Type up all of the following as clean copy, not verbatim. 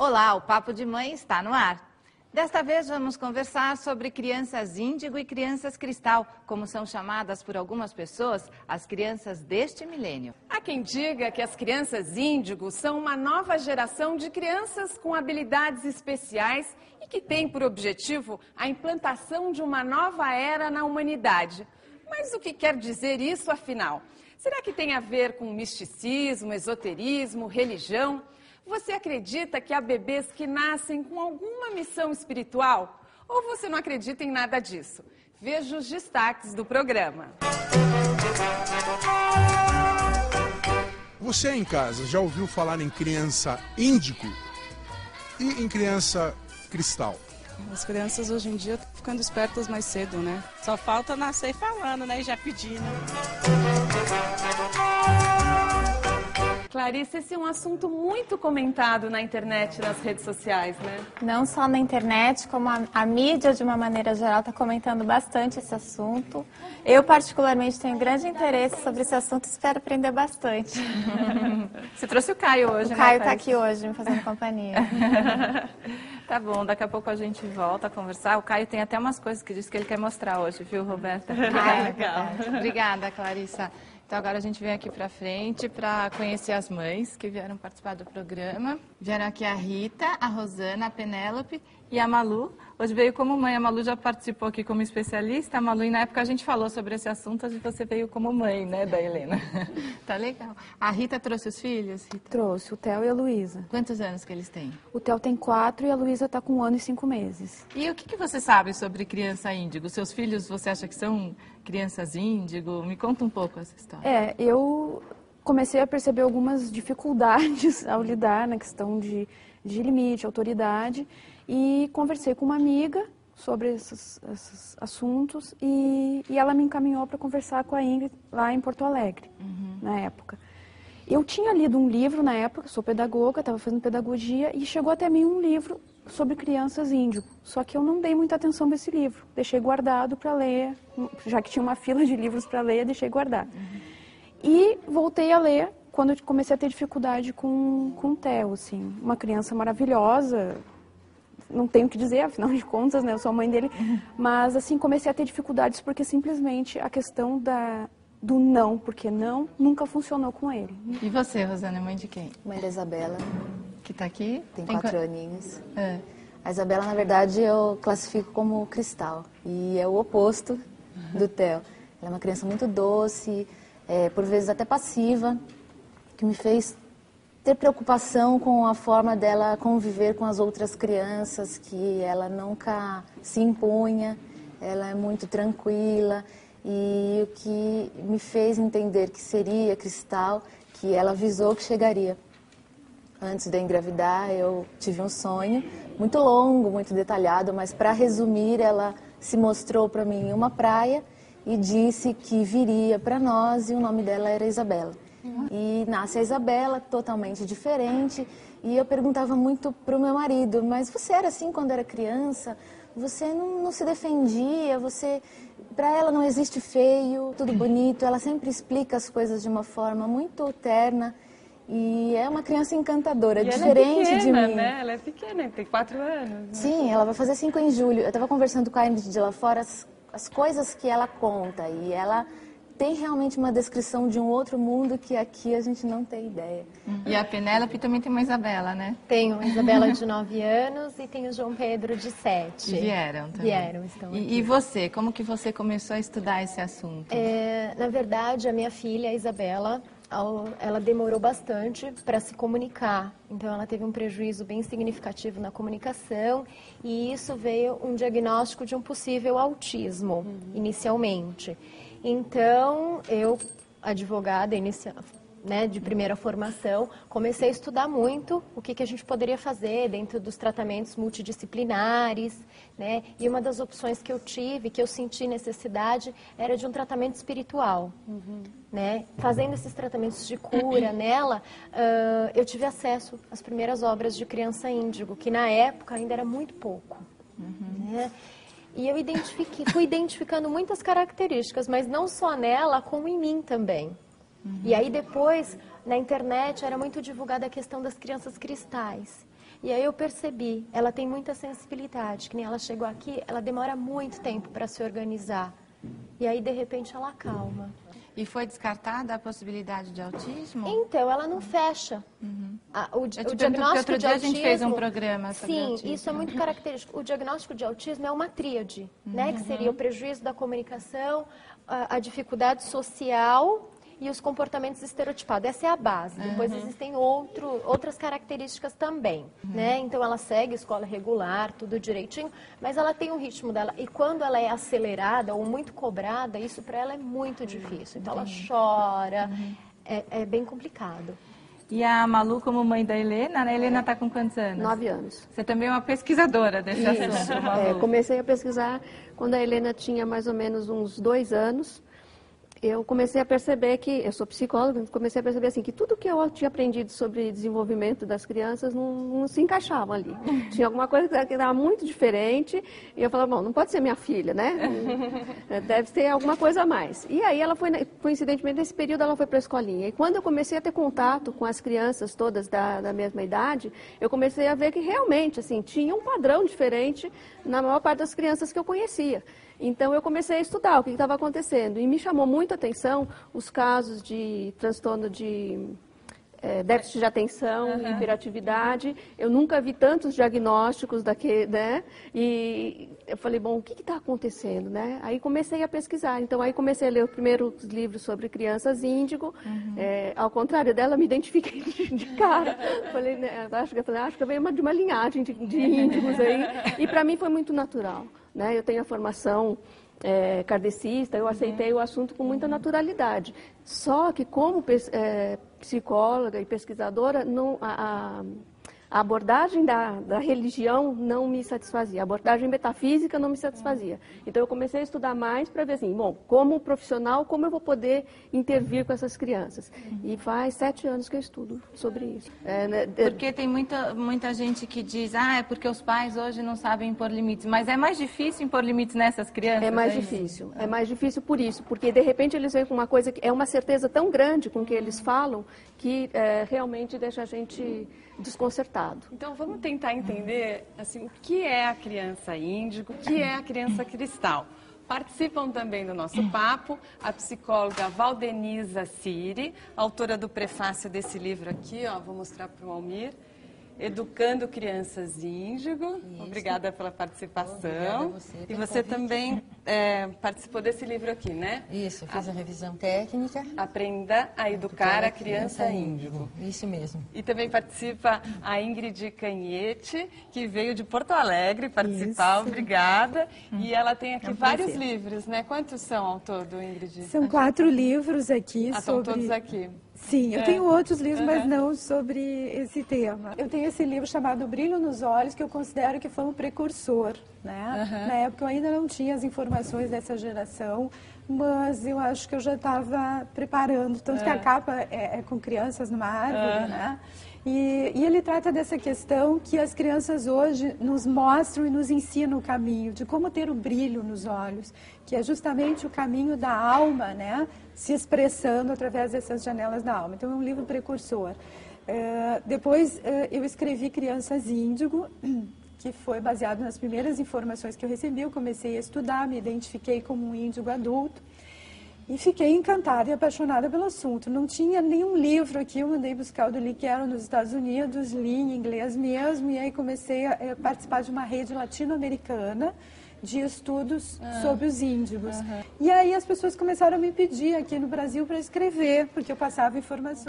Olá, o Papo de Mãe está no ar. Desta vez vamos conversar sobre crianças índigo e crianças cristal, como são chamadas por algumas pessoas as crianças deste milênio. Há quem diga que as crianças índigo são uma nova geração de crianças com habilidades especiais e que tem por objetivo a implantação de uma nova era na humanidade. Mas o que quer dizer isso, afinal? Será que tem a ver com misticismo, esoterismo, religião? Você acredita que há bebês que nascem com alguma missão espiritual? Ou você não acredita em nada disso? Veja os destaques do programa. Você em casa já ouviu falar em criança índigo e em criança cristal? As crianças hoje em dia estão ficando espertas mais cedo, né? Só falta nascer falando, né? E já pedindo. Clarice, esse é um assunto muito comentado na internet e nas redes sociais, né? Não só na internet, como a mídia, de uma maneira geral, está comentando bastante esse assunto. Eu, particularmente, tenho grande interesse sobre esse assunto e espero aprender bastante. Você trouxe o Caio hoje, né? O Caio está aqui hoje, me fazendo companhia. Tá bom, daqui a pouco a gente volta a conversar. O Caio tem até umas coisas que diz que ele quer mostrar hoje, viu, Roberta? Legal. Obrigada, Clarissa. Então agora a gente vem aqui pra frente para conhecer as mães que vieram participar do programa. Vieram aqui a Rita, a Rosana, a Penélope e a Malu. Hoje veio como mãe, a Malu já participou aqui como especialista. A Malu, e na época a gente falou sobre esse assunto, e você veio como mãe, né, da Helena. Tá legal. A Rita trouxe os filhos? Rita? Trouxe, o Theo e a Luísa. Quantos anos que eles têm? O Theo tem 4 e a Luísa está com 1 ano e 5 meses. E o que você sabe sobre criança índigo? Seus filhos, você acha que são crianças índigo? Me conta um pouco essa história. Eu comecei a perceber algumas dificuldades ao lidar na questão de limite, autoridade, e conversei com uma amiga sobre esses assuntos e ela me encaminhou para conversar com a Ingrid lá em Porto Alegre, na época. Eu tinha lido um livro na época, sou pedagoga, estava fazendo pedagogia, e chegou até mim um livro sobre crianças índigo. Só que eu não dei muita atenção para esse livro. Deixei guardado para ler, já que tinha uma fila de livros para ler, deixei guardado. E voltei a ler quando eu comecei a ter dificuldade com o Theo, assim. Uma criança maravilhosa, não tenho o que dizer, afinal de contas, né, eu sou a mãe dele. Mas, assim, comecei a ter dificuldades porque simplesmente a questão do não, porque não, nunca funcionou com ele. E você, Rosana, é mãe de quem? Mãe da Isabela, Que tá aqui? tem 4 aninhos. É. A Isabela, na verdade, eu classifico como cristal. E é o oposto do Theo. Ela é uma criança muito doce, por vezes até passiva, que me fez ter preocupação com a forma dela conviver com as outras crianças, que ela nunca se impunha, ela é muito tranquila. E o que me fez entender que seria cristal, que ela avisou que chegaria. Antes de eu engravidar, eu tive um sonho muito longo, muito detalhado, mas para resumir, ela se mostrou para mim em uma praia e disse que viria para nós e o nome dela era Isabela. E nasce a Isabela, totalmente diferente, e eu perguntava muito para o meu marido, mas você era assim quando era criança? Você não se defendia, para ela não existe feio, tudo bonito, ela sempre explica as coisas de uma forma muito terna e é uma criança encantadora, diferente de mim. Né? Ela é pequena, tem 4 anos. Né? Sim, ela vai fazer 5 em julho. Eu estava conversando com a Ingrid de lá fora, as coisas que ela conta, e ela tem realmente uma descrição de um outro mundo que aqui a gente não tem ideia. E a Penélope também tem uma Isabela, né? Tenho a Isabela de 9 anos e tenho o João Pedro de 7. E vieram também. Vieram, estão aqui. E você, como que você começou a estudar esse assunto? Na verdade, a minha filha, a Isabela, ela demorou bastante para se comunicar. Então, ela teve um prejuízo bem significativo na comunicação e isso veio um diagnóstico de um possível autismo, inicialmente. Então, eu, advogada de primeira formação, comecei a estudar muito o que a gente poderia fazer dentro dos tratamentos multidisciplinares, né? E uma das opções que eu tive, que eu senti necessidade, era de um tratamento espiritual, né? Fazendo esses tratamentos de cura nela, eu tive acesso às primeiras obras de criança índigo, que na época ainda era muito pouco, né? E eu fui identificando muitas características, mas não só nela, como em mim também. E aí depois, na internet era muito divulgada a questão das crianças cristais. E aí eu percebi, ela tem muita sensibilidade, que nem ela chegou aqui, ela demora muito tempo para se organizar. E aí, de repente, ela acalma. E foi descartada a possibilidade de autismo? Então, ela não fecha. O diagnóstico outro dia a gente fez um programa sobre autismo. Sim, isso é muito característico. O diagnóstico de autismo é uma tríade, né? Que seria o prejuízo da comunicação, a dificuldade social e os comportamentos estereotipados. Essa é a base. Depois existem outras características também, né? Então ela segue escola regular, tudo direitinho, mas ela tem o ritmo dela. E quando ela é acelerada ou muito cobrada, isso para ela é muito difícil. Então ela chora, é bem complicado. E a Malu, como mãe da Helena, né? A Helena está com quantos anos? 9 anos. Você também é uma pesquisadora desse assunto, Malu. Comecei a pesquisar quando a Helena tinha mais ou menos uns 2 anos. Eu comecei a perceber que, eu sou psicóloga, comecei a perceber assim, que tudo que eu tinha aprendido sobre desenvolvimento das crianças não se encaixava ali. Tinha alguma coisa que estava muito diferente e eu falava, bom, não pode ser minha filha, né? Deve ter alguma coisa a mais. E aí ela foi, coincidentemente, nesse período ela foi para a escolinha. E quando eu comecei a ter contato com as crianças todas da mesma idade, eu comecei a ver que realmente, assim, tinha um padrão diferente na maior parte das crianças que eu conhecia. Então, eu comecei a estudar o que estava acontecendo e me chamou muito a atenção os casos de transtorno de déficit de atenção, hiperatividade. Eu nunca vi tantos diagnósticos né? E eu falei, bom, o que está acontecendo, né? Aí comecei a pesquisar. Então, aí comecei a ler os primeiros livros sobre crianças índigo. Ao contrário dela, me identifiquei de cara. Falei, né, acho que eu venho de uma linhagem de índigos aí. E para mim foi muito natural, né? Eu tenho a formação kardecista, eu aceitei o assunto com muita naturalidade. Só que como psicóloga e pesquisadora, a abordagem da religião não me satisfazia, a abordagem metafísica não me satisfazia. Então eu comecei a estudar mais para ver assim, bom, como profissional, como eu vou poder intervir com essas crianças. E faz 7 anos que eu estudo sobre isso. Porque tem muita gente que diz, é porque os pais hoje não sabem impor limites, mas é mais difícil impor limites nessas crianças? É mais difícil, é mais difícil por isso, porque de repente eles vêm com uma coisa que é uma certeza tão grande com o que eles falam, que realmente deixa a gente desconcertado. Então vamos tentar entender assim, o que é a criança índigo, o que é a criança cristal. Participam também do nosso papo a psicóloga Valdenisa Siri, autora do prefácio desse livro aqui, ó, vou mostrar para o Almir, Educando Crianças Índigo. Isso. Obrigada pela participação. Obrigada a você e você convite. Também participou desse livro aqui, né? Isso, fiz a revisão técnica. Aprenda a educar a criança índigo. Isso mesmo. E também participa a Ingrid Canhete, que veio de Porto Alegre participar. Isso. Obrigada. E ela tem aqui vários livros, né? Quantos são ao todo, Ingrid? São 4 livros aqui. Estão todos aqui. Sim, eu tenho outros livros, mas não sobre esse tema. Eu tenho esse livro chamado Brilho nos Olhos, que eu considero que foi um precursor, né? Na época eu ainda não tinha as informações dessa geração, mas eu acho que eu já estava preparando, tanto que a capa é com crianças numa árvore, né? E ele trata dessa questão que as crianças hoje nos mostram e nos ensinam o caminho de como ter o brilho nos olhos, que é justamente o caminho da alma, né, se expressando através dessas janelas da alma. Então é um livro precursor. Depois eu escrevi Crianças Índigo, que foi baseado nas primeiras informações que eu recebi. Eu comecei a estudar, me identifiquei como um índigo adulto. E fiquei encantada e apaixonada pelo assunto. Não tinha nenhum livro aqui, eu mandei buscar o do Li, que era nos Estados Unidos, li em inglês mesmo, e aí comecei a participar de uma rede latino-americana de estudos sobre os índigos. E aí as pessoas começaram a me pedir aqui no Brasil para escrever, porque eu passava informações.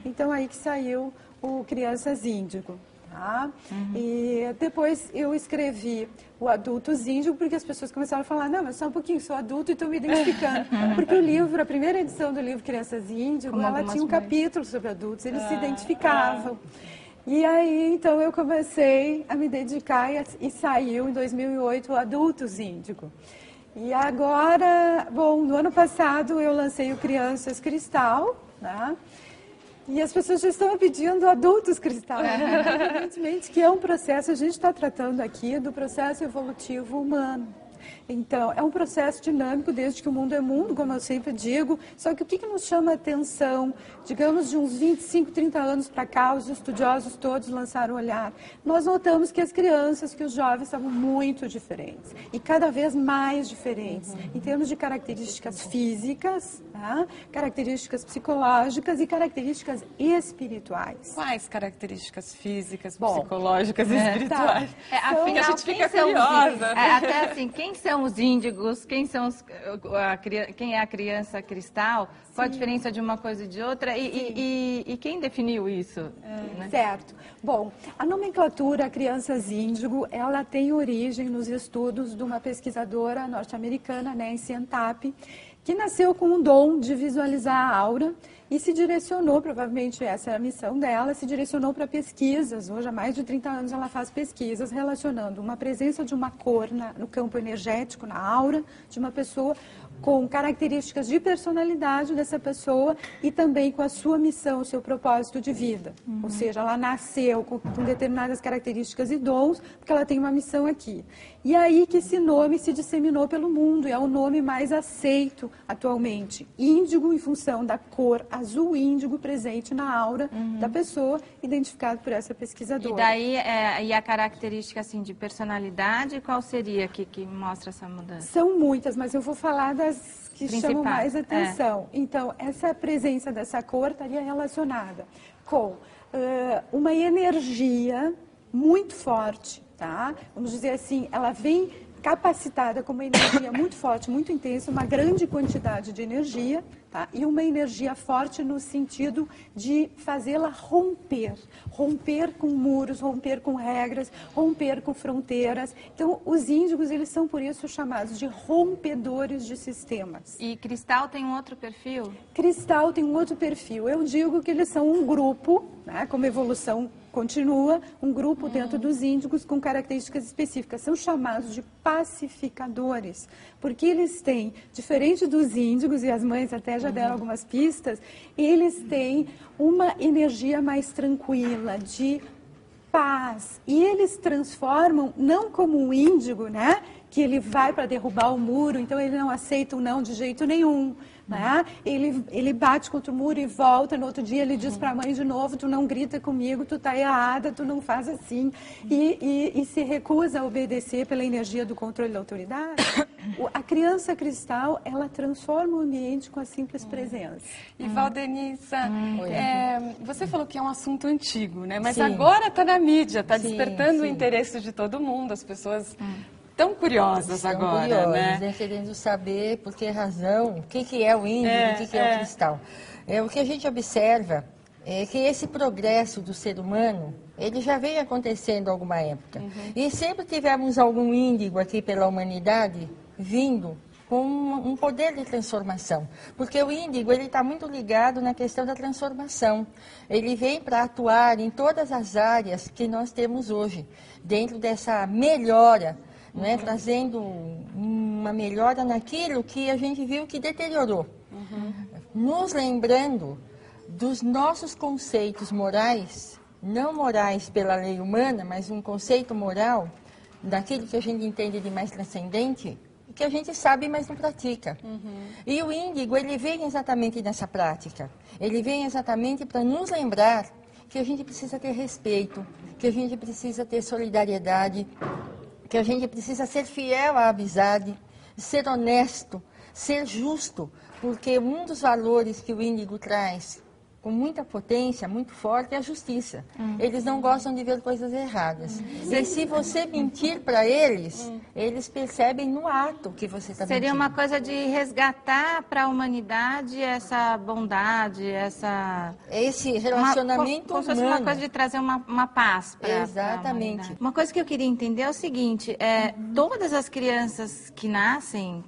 Então aí que saiu o Crianças Índigo. Tá? E depois eu escrevi o Adultos Índigo, porque as pessoas começaram a falar, não, mas só um pouquinho, sou adulto e estou me identificando. Porque o livro, a primeira edição do livro Crianças Índigo, ela tinha um capítulo sobre adultos, eles se identificavam. E aí, então, eu comecei a me dedicar e saiu em 2008 o Adultos Índigo. E agora, bom, no ano passado eu lancei o Crianças Cristal, né? E as pessoas já estão pedindo adultos cristal. Evidentemente que é um processo, a gente está tratando aqui do processo evolutivo humano. Então, é um processo dinâmico desde que o mundo é mundo, como eu sempre digo. Só que o que nos chama a atenção, digamos, de uns 25, 30 anos para cá, os estudiosos todos lançaram o olhar. Nós notamos que as crianças, que os jovens estavam muito diferentes. E cada vez mais diferentes. Em termos de características físicas, tá? Características psicológicas e características espirituais. Quais características físicas, psicológicas e espirituais? Afinal, a gente fica quem são curiosa. até assim, quem são os índigos? Quem é a criança cristal? Qual a diferença de uma coisa e de outra? E quem definiu isso? Né? Certo. Bom, a nomenclatura crianças índigo, ela tem origem nos estudos de uma pesquisadora norte-americana, Nancy Antap, que nasceu com um dom de visualizar a aura e se direcionou, provavelmente essa é a missão dela, se direcionou para pesquisas. Hoje, há mais de 30 anos, ela faz pesquisas relacionando uma presença de uma cor no campo energético, na aura de uma pessoa, com características de personalidade dessa pessoa e também com a sua missão, o seu propósito de vida. Ou seja, ela nasceu com determinadas características e dons, porque ela tem uma missão aqui. E aí que esse nome se disseminou pelo mundo, e é o nome mais aceito atualmente. Índigo, em função da cor azul índigo presente na aura da pessoa, identificado por essa pesquisadora. E daí, e a característica assim, de personalidade, qual seria que mostra essa mudança? São muitas, mas eu vou falar das que chamam mais atenção. É. Então, essa presença dessa cor estaria relacionada com uma energia muito forte, tá? Vamos dizer assim, ela vem capacitada com uma energia muito forte, muito intensa, uma grande quantidade de energia, tá? E uma energia forte no sentido de fazê-la romper com muros, romper com regras, romper com fronteiras. Então, os índigos, eles são por isso chamados de rompedores de sistemas. E cristal tem um outro perfil? Cristal tem um outro perfil. Eu digo que eles são um grupo, né, como evolução continua, um grupo dentro dos índigos com características específicas. São chamados de pacificadores, porque eles têm, diferente dos índigos, e as mães até já deram algumas pistas, eles têm uma energia mais tranquila, de paz. E eles transformam, não como um índigo, né, que ele vai para derrubar o muro, então ele não aceita o não de jeito nenhum. Né? Ele bate contra o muro e volta, no outro dia ele diz para a mãe de novo, tu não grita comigo, tu tá errada, tu não faz assim, e se recusa a obedecer pela energia do controle da autoridade. A criança cristal, ela transforma o ambiente com a simples presença. E Valdenissa, você falou que é um assunto antigo, né? Mas agora está na mídia, está despertando o interesse de todo mundo, as pessoas tão curiosas agora, né? Querendo saber por que razão, o que é o índigo, o que é o cristal. O que a gente observa é que esse progresso do ser humano, ele já vem acontecendo há alguma época. E sempre tivemos algum índigo aqui pela humanidade vindo com um poder de transformação. Porque o índigo, ele está muito ligado na questão da transformação. Ele vem para atuar em todas as áreas que nós temos hoje, dentro dessa melhora, né, trazendo uma melhora naquilo que a gente viu que deteriorou. Nos lembrando dos nossos conceitos morais, não morais pela lei humana, mas um conceito moral, daquilo que a gente entende de mais transcendente, que a gente sabe, mas não pratica. E o índigo, ele vem exatamente nessa prática. Ele vem exatamente para nos lembrar que a gente precisa ter respeito, que a gente precisa ter solidariedade, que a gente precisa ser fiel à amizade, ser honesto, ser justo, porque um dos valores que o índigo traz com muita potência, muito forte, é a justiça. Eles não gostam de ver coisas erradas. E se você mentir para eles, eles percebem no ato que você está mentindo. Seria uma coisa de resgatar para a humanidade essa bondade, esse relacionamento como se fosse uma coisa de trazer uma paz para Exatamente. Uma coisa que eu queria entender é o seguinte, todas as crianças que nascem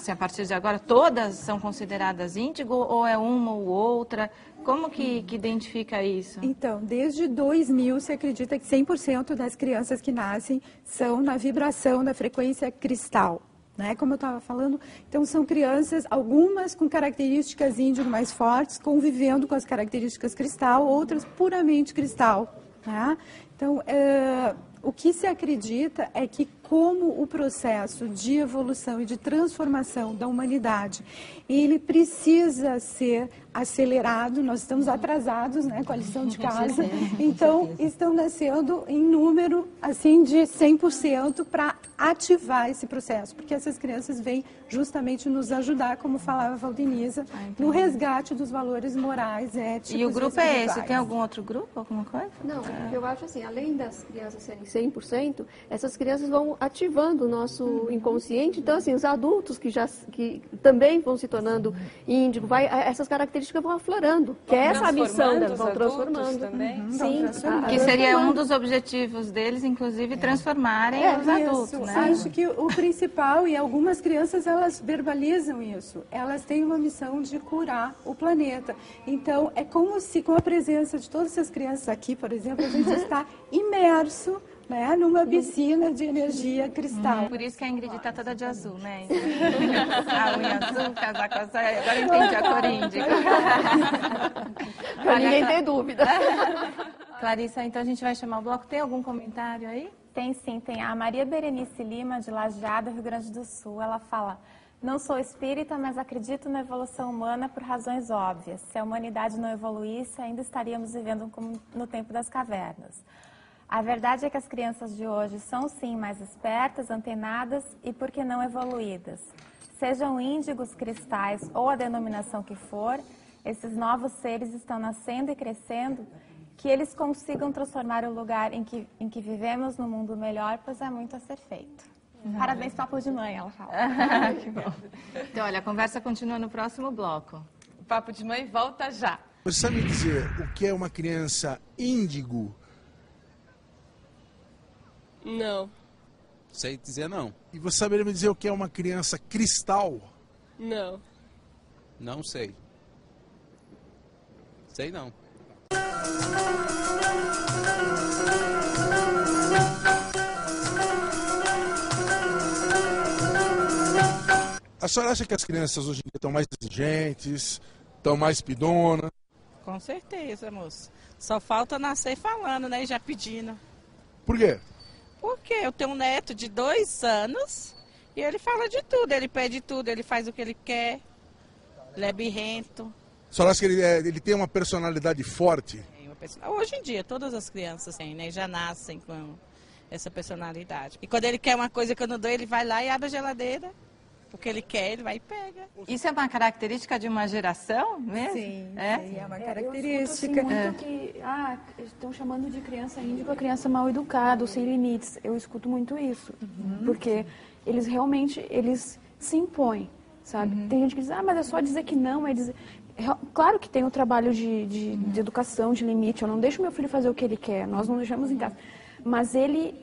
a partir de agora, todas são consideradas índigo ou é uma ou outra? Como que identifica isso? Então, desde 2000 se acredita que 100% das crianças que nascem são na vibração da frequência cristal. Né? Como eu estava falando, então são crianças, algumas com características índigo mais fortes, convivendo com as características cristal, outras puramente cristal. Tá? Então, o que se acredita é que como o processo de evolução e de transformação da humanidade, ele precisa ser acelerado, nós estamos atrasados, né, com a lição de casa, então estão nascendo em número, assim, de 100% para ativar esse processo, porque essas crianças vêm justamente nos ajudar, como falava a Valdeniza, no resgate dos valores morais, éticos. E o grupo é esse? Tem algum outro grupo, alguma coisa? Não, eu acho assim, além das crianças serem 100%, essas crianças vão ativando o nosso inconsciente. Então, assim, os adultos que também vão se tornando índigo, essas características vão aflorando, que é essa a missão delas, vão transformando. Também? Sim, que seria um dos objetivos deles, inclusive, transformarem os adultos, né? Acho que o principal, e algumas crianças, elas verbalizam isso, elas têm uma missão de curar o planeta. Então, é como se, com a presença de todas essas crianças aqui, por exemplo, a gente está imerso, né, numa piscina de energia cristal. Por isso que a Ingrid está toda de azul, né? A unha azul, casaco azul. Agora eu entendi a cor índica. Para ninguém ter dúvida. Clarissa, então a gente vai chamar o bloco. Tem algum comentário aí? Tem sim, tem a Maria Berenice Lima, de Lajeado, Rio Grande do Sul. Ela fala: não sou espírita, mas acredito na evolução humana por razões óbvias. Se a humanidade não evoluísse, ainda estaríamos vivendo como no tempo das cavernas. A verdade é que as crianças de hoje são sim mais espertas, antenadas e, por que não, evoluídas. Sejam índigos, cristais ou a denominação que for, esses novos seres estão nascendo e crescendo, que eles consigam transformar o lugar em que vivemos no mundo melhor, pois há muito a ser feito. Parabéns, papo de mãe, ela fala. Que bom. Então, olha, a conversa continua no próximo bloco. O Papo de Mãe volta já. Você sabe me dizer o que é uma criança índigo? Não. Sei dizer não. E você saberia me dizer o que é uma criança cristal? Não. Não sei. Sei não. A senhora acha que as crianças hoje em dia estão mais exigentes, estão mais pidonas? Com certeza, moço. Só falta nascer falando, né? E já pedindo. Por quê? Porque eu tenho um neto de 2 anos e ele fala de tudo, ele pede tudo, ele faz o que ele quer, ele é birrento. A senhora acha que ele tem uma personalidade forte? Hoje em dia, todas as crianças têm, né? Já nascem com essa personalidade. E quando ele quer uma coisa que eu não dou, ele vai lá e abre a geladeira. O que ele quer, ele vai e pega. Isso é uma característica de uma geração mesmo? Sim, é uma Eu característica. escuto, assim, muito que estão chamando de criança índica criança mal educada, ou sem limites. Eu escuto muito isso, porque eles realmente, eles se impõem, sabe? Tem gente que diz, mas é só dizer que não, é dizer... Claro que tem o trabalho de educação, de limite, eu não deixo meu filho fazer o que ele quer, nós não deixamos em casa. Mas ele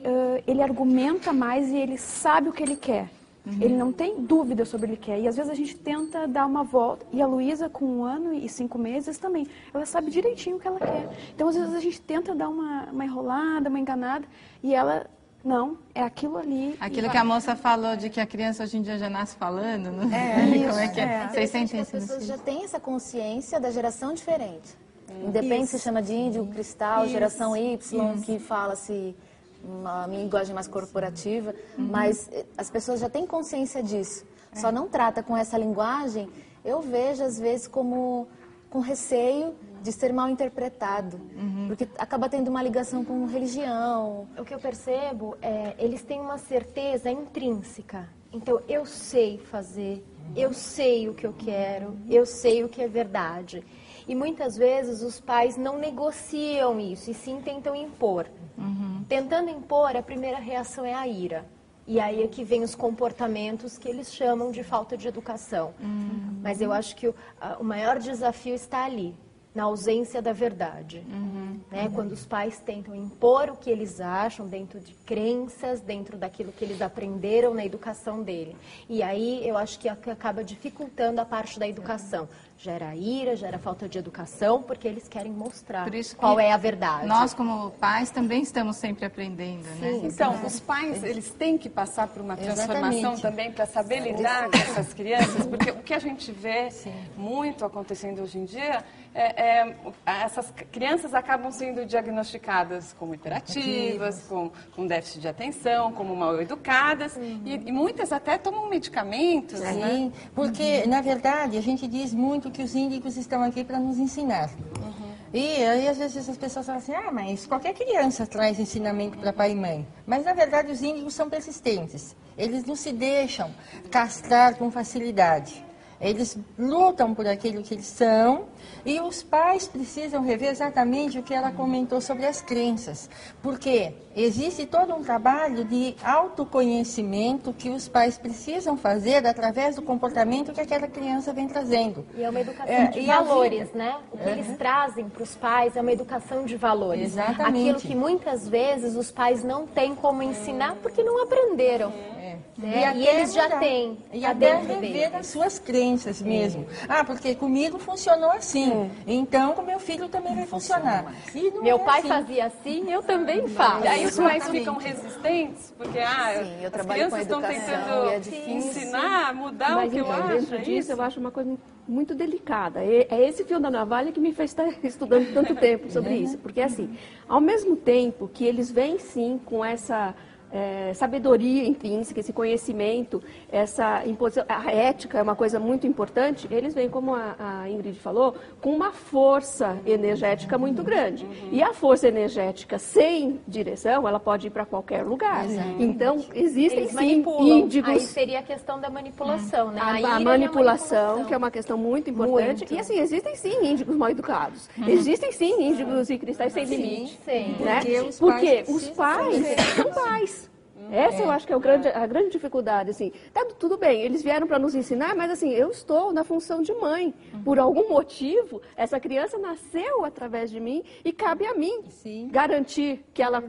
argumenta mais e ele sabe o que ele quer. Ele não tem dúvida sobre o que ele quer. E às vezes a gente tenta dar uma volta. E a Luísa, com 1 ano e 5 meses também, ela sabe direitinho o que ela quer. Então às vezes a gente tenta dar uma enrolada, uma enganada, e ela, não, é aquilo ali. Aquilo que a moça falou de que a criança hoje em dia já nasce falando, não? Como é que é? Vocês sentem isso? As pessoas já têm essa consciência da geração diferente. Independente se chama de índigo, cristal, geração Y, que fala-se uma linguagem mais corporativa, mas as pessoas já têm consciência disso. Só não trata com essa linguagem, eu vejo às vezes como com receio de ser mal interpretado, porque acaba tendo uma ligação com religião. O que eu percebo é, eles têm uma certeza intrínseca. Então, eu sei fazer, eu sei o que eu quero, eu sei o que é verdade. E muitas vezes os pais não negociam isso, e sim tentam impor. Tentando impor, a primeira reação é a ira. E aí é que vem os comportamentos que eles chamam de falta de educação. Mas eu acho que o maior desafio está ali, na ausência da verdade. Né? Quando os pais tentam impor o que eles acham dentro de crenças, dentro daquilo que eles aprenderam na educação dele. E aí eu acho que acaba dificultando a parte da educação. gera ira, gera falta de educação, porque eles querem mostrar Por isso que qual é a verdade. Nós, como pais, também estamos sempre aprendendo, né? Então, os pais, eles têm que passar por uma transformação também para saber lidar com essas crianças, porque o que a gente vê muito acontecendo hoje em dia essas crianças acabam sendo diagnosticadas como hiperativas, com déficit de atenção, como mal educadas, e muitas até tomam medicamentos, né? Porque, na verdade, a gente diz muito que os índicos estão aqui para nos ensinar. E aí, às vezes, as pessoas falam assim, mas qualquer criança traz ensinamento para pai e mãe. Mas, na verdade, os índicos são persistentes. Eles não se deixam castrar com facilidade. Eles lutam por aquilo que eles são, e os pais precisam rever exatamente o que ela comentou sobre as crenças. Porque existe todo um trabalho de autoconhecimento que os pais precisam fazer através do comportamento que aquela criança vem trazendo. E é uma educação de valores, né? O que eles trazem para os pais é uma educação de valores. Exatamente. Aquilo que muitas vezes os pais não têm como ensinar porque não aprenderam. Né? E eles já têm. E até rever as suas crenças mesmo. Porque comigo funcionou assim. Então, com meu filho também vai funcionar. E não meu pai fazia assim, eu também faço. E aí os pais ficam resistentes, porque as crianças estão tentando ensinar, mudar o que eu acho. Dentro disso, eu acho uma coisa muito delicada. É esse fio da navalha que me fez estar estudando tanto tempo sobre isso. Porque, assim, ao mesmo tempo que eles vêm, sim, com essa sabedoria intrínseca, esse conhecimento, essa imposição, a ética é uma coisa muito importante, eles vêm, como a Ingrid falou, com uma força energética muito grande. E a força energética sem direção, ela pode ir para qualquer lugar. Então, existem eles sim manipulam. índigos. Aí seria a questão da manipulação, né? A manipulação, que é uma questão muito importante. E assim, existem sim índigos mal educados. Existem sim índigos e cristais sem limite. Né? Porque os pais são pais. Essa eu acho que é a grande dificuldade, assim. Tá tudo bem, eles vieram para nos ensinar, mas assim, eu estou na função de mãe. Por algum motivo, essa criança nasceu através de mim e cabe a mim garantir que ela,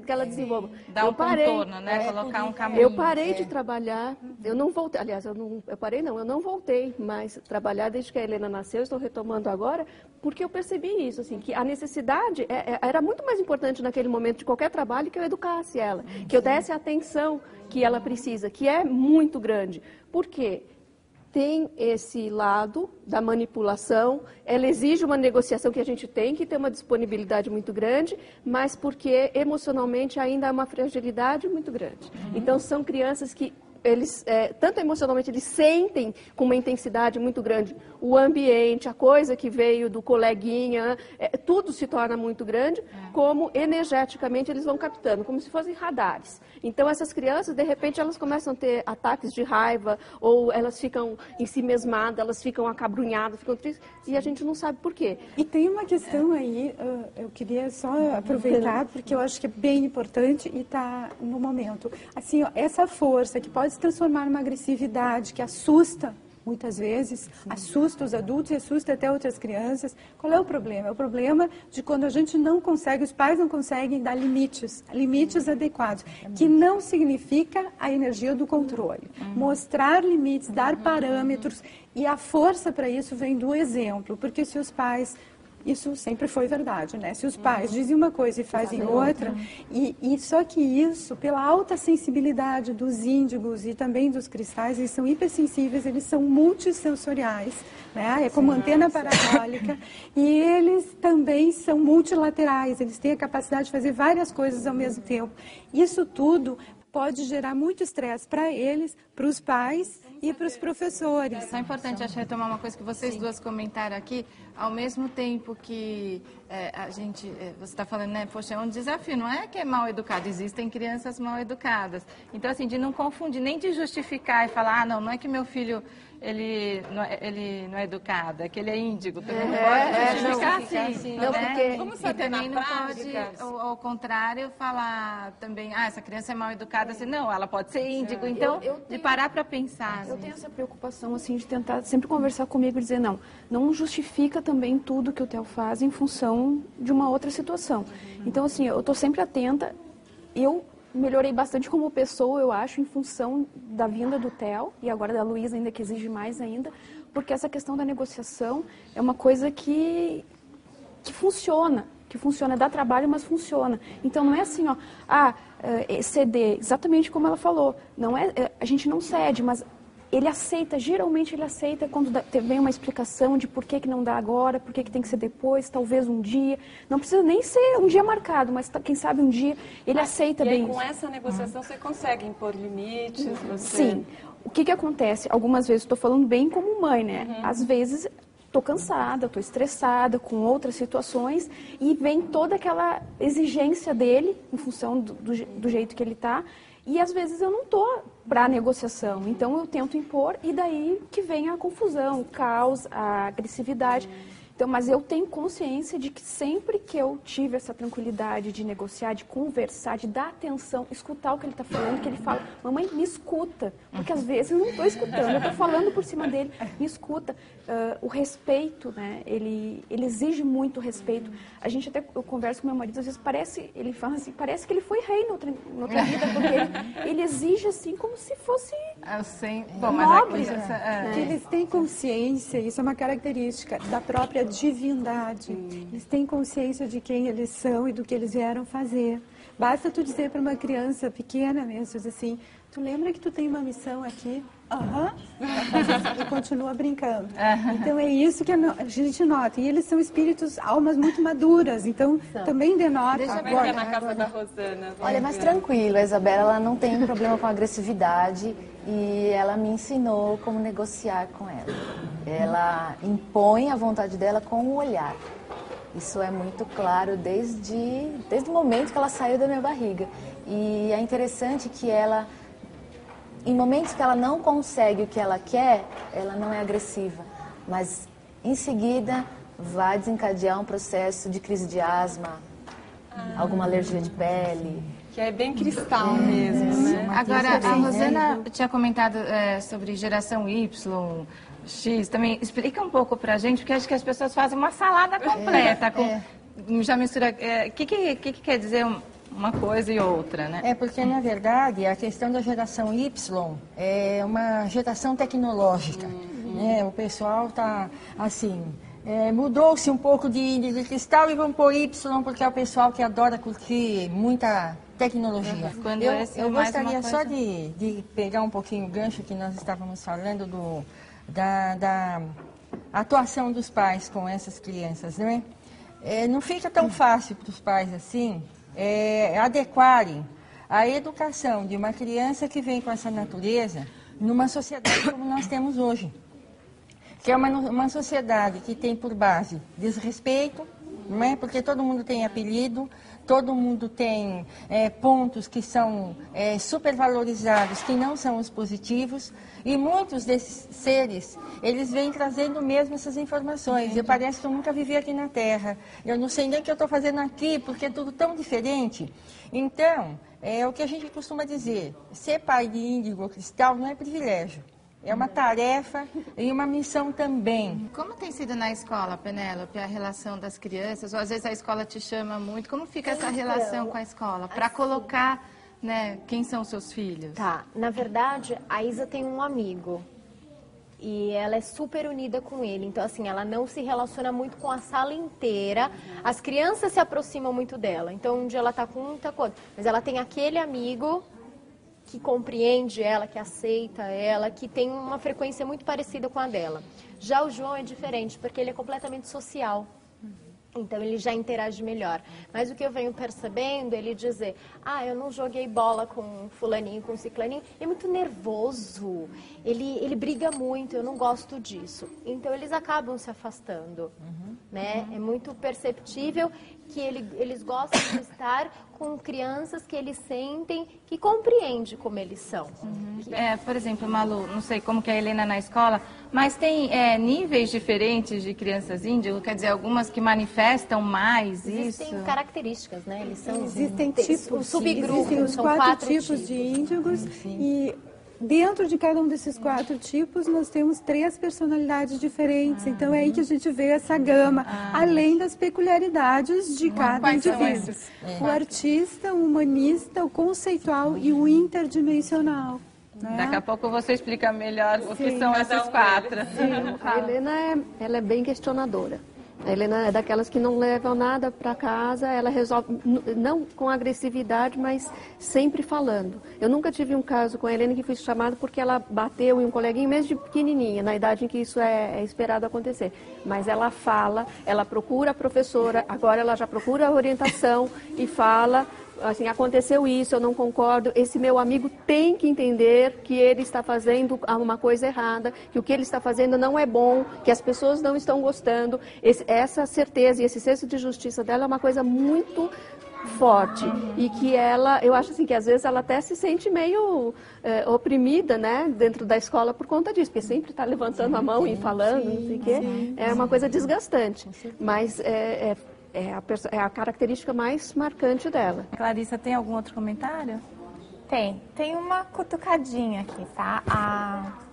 que ela desenvolva. Dar um contorno, né? Colocar um caminho. Eu parei de trabalhar, eu não voltei, aliás, eu não voltei mais trabalhar desde que a Helena nasceu, estou retomando agora, porque eu percebi isso, assim, que a necessidade era muito mais importante naquele momento de qualquer trabalho que eu educasse ela, que eu desse a atenção que ela precisa, que é muito grande. Por quê? Tem esse lado da manipulação, ela exige uma negociação que a gente tem que ter uma disponibilidade muito grande, mas porque emocionalmente ainda há uma fragilidade muito grande. Então, são crianças que eles, tanto emocionalmente, eles sentem com uma intensidade muito grande o ambiente, a coisa que veio do coleguinha, tudo se torna muito grande, como energeticamente eles vão captando, como se fossem radares. Então, essas crianças, de repente, elas começam a ter ataques de raiva, ou elas ficam em si mesmadas, elas ficam acabrunhadas, ficam tristes, e a gente não sabe por quê. E tem uma questão aí, eu queria só aproveitar, porque eu acho que é bem importante e está no momento. Assim, essa força que pode se transformar numa agressividade que assusta, muitas vezes, assusta os adultos e assusta até outras crianças. Qual é o problema? É o problema de quando a gente não consegue, os pais não conseguem dar limites adequados, que não significa a energia do controle. Mostrar limites, dar parâmetros, e a força para isso vem do exemplo, porque se os pais... Isso sempre foi verdade, né? Se os pais dizem uma coisa e fazem outra, e só que isso, pela alta sensibilidade dos índigos e também dos cristais, eles são hipersensíveis, eles são multissensoriais, né? É como antena parabólica, e eles também são multilaterais, eles têm a capacidade de fazer várias coisas ao mesmo tempo. Isso tudo pode gerar muito estresse para eles, para os pais e para os professores. É só importante, acho, retomar uma coisa que vocês duas comentaram aqui, ao mesmo tempo que a gente, você está falando, né, poxa, é um desafio, não é que é mal educado, existem crianças mal educadas. Então, assim, de não confundir, nem de justificar e falar, não é que meu filho, ele não é educado, é que ele é índigo, também não pode justificar assim. Não, porque, como e também não pode, ao contrário, falar também, essa criança é mal educada, assim, não, ela pode ser índigo, então, de parar para pensar. Eu tenho essa preocupação, assim, de tentar sempre conversar comigo e dizer, não justifica também tudo que o Theo faz em função de uma outra situação. Então, assim, eu estou sempre atenta, eu melhorei bastante como pessoa, eu acho, em função da vinda do Theo, e agora da Luísa ainda, que exige mais ainda, porque essa questão da negociação é uma coisa que funciona, dá trabalho, mas funciona. Então não é assim, ó, ceder, exatamente como ela falou, não é, a gente não cede, mas ele aceita, geralmente ele aceita quando vem uma explicação de por que não dá agora, por que tem que ser depois, talvez um dia. Não precisa nem ser um dia marcado, mas quem sabe um dia ele aceita bem. E aí, com essa negociação você consegue impor limites? Sim. O que acontece? Algumas vezes, estou falando bem como mãe, né? Às vezes estou cansada, estou estressada com outras situações e vem toda aquela exigência dele em função do jeito que ele está. E às vezes eu não estou para negociação, então eu tento impor e daí que vem a confusão, o caos, a agressividade. Então, mas eu tenho consciência de que sempre que eu tive essa tranquilidade de negociar, de conversar, de dar atenção, escutar o que ele está falando, que ele fala, mamãe, me escuta, porque às vezes eu não estou escutando, eu estou falando por cima dele, me escuta. O respeito, né? Ele exige muito respeito. A gente até, eu converso com meu marido, às vezes ele fala assim, parece que ele foi rei noutra vida, porque ele exige assim como se fosse nobre. Que eles têm consciência, isso é uma característica da própria divindade. Eles têm consciência de quem eles são e do que eles vieram fazer. Basta tu dizer para uma criança pequena mesmo, assim, tu lembra que tu tem uma missão aqui? E continua brincando. Então é isso que a gente nota. E eles são espíritos, almas muito maduras, então também denota. Deixa eu ver na casa da Rosana. Olha, mas tranquilo, a Isabela ela não tem problema com agressividade e ela me ensinou como negociar com ela. Ela impõe a vontade dela com o olhar. Isso é muito claro desde o momento que ela saiu da minha barriga. E é interessante que ela, em momentos que ela não consegue o que ela quer, ela não é agressiva. Mas, em seguida, vai desencadear um processo de crise de asma, alguma alergia de pele. Que é bem cristal mesmo, né? Agora, a Rosana tinha comentado sobre geração Y, X, também explica um pouco pra gente, porque acho que as pessoas fazem uma salada completa, já mistura, o que quer dizer uma coisa e outra, né? Porque, na verdade, a questão da geração Y é uma geração tecnológica, né? O pessoal está, assim, mudou-se um pouco de cristal e vamos pôr Y, porque é o pessoal que adora curtir muita tecnologia. Eu gostaria só de pegar um pouquinho o gancho que nós estávamos falando da atuação dos pais com essas crianças, não é? Não fica tão fácil para os pais assim adequarem a educação de uma criança que vem com essa natureza numa sociedade como nós temos hoje, que é uma sociedade que tem por base desrespeito, não é? Porque todo mundo tem apelido, todo mundo tem pontos que são supervalorizados, que não são os positivos, e muitos desses seres, eles vêm trazendo mesmo essas informações. Parece que eu nunca vivi aqui na Terra, eu não sei nem o que eu estou fazendo aqui, porque é tudo tão diferente. Então, é o que a gente costuma dizer, ser pai de índigo ou cristal não é privilégio. É uma tarefa e uma missão também. Como tem sido na escola, Penélope, a relação das crianças? Ou às vezes a escola te chama muito. Como fica essa relação com a escola? Para colocar, né, quem são os seus filhos? Tá, na verdade, a Isa tem um amigo. E ela é super unida com ele. Então, assim, ela não se relaciona muito com a sala inteira. As crianças se aproximam muito dela. Então, um dia ela tá com um, tá com outro. Mas ela tem aquele amigo que compreende ela, que aceita ela, que tem uma frequência muito parecida com a dela. Já o João é diferente, porque ele é completamente social. Então, ele já interage melhor. Mas o que eu venho percebendo, ele dizer, eu não joguei bola com fulaninho, com ciclaninho, é muito nervoso, ele briga muito, eu não gosto disso. Então, eles acabam se afastando, né? É muito perceptível que eles gostam de estar com crianças que eles sentem, que compreendem como eles são. Por exemplo, Malu, não sei como que é a Helena na escola, mas tem níveis diferentes de crianças índigo, quer dizer, algumas que manifestam mais Existem características, né? Eles são Existem tipos, subgrupos, existem os são 4 tipos de índigos e dentro de cada um desses 4 tipos nós temos 3 personalidades diferentes. Então é aí que a gente vê essa gama, além das peculiaridades de cada indivíduo. O artista, o humanista, o conceitual e o interdimensional. né? Daqui a pouco você explica melhor o que Sim, são esses 4. Sim, a Helena ela é bem questionadora. A Helena é daquelas que não levam nada para casa, ela resolve, não com agressividade, mas sempre falando. Eu nunca tive um caso com a Helena que fui chamada porque ela bateu em um coleguinha, mesmo de pequenininha, na idade em que isso é esperado acontecer. Mas ela fala, ela procura a professora, agora ela já procura a orientação e fala... Assim, aconteceu isso, eu não concordo, esse meu amigo tem que entender que ele está fazendo uma coisa errada, que o que ele está fazendo não é bom, que as pessoas não estão gostando. Essa certeza e esse senso de justiça dela é uma coisa muito forte e que ela, eu acho assim que às vezes ela até se sente meio oprimida, né, dentro da escola por conta disso, porque sempre está levantando a mão e falando, não sei o quê, é uma coisa desgastante, mas é a característica mais marcante dela. Clarissa, tem algum outro comentário? Tem uma cutucadinha aqui, tá?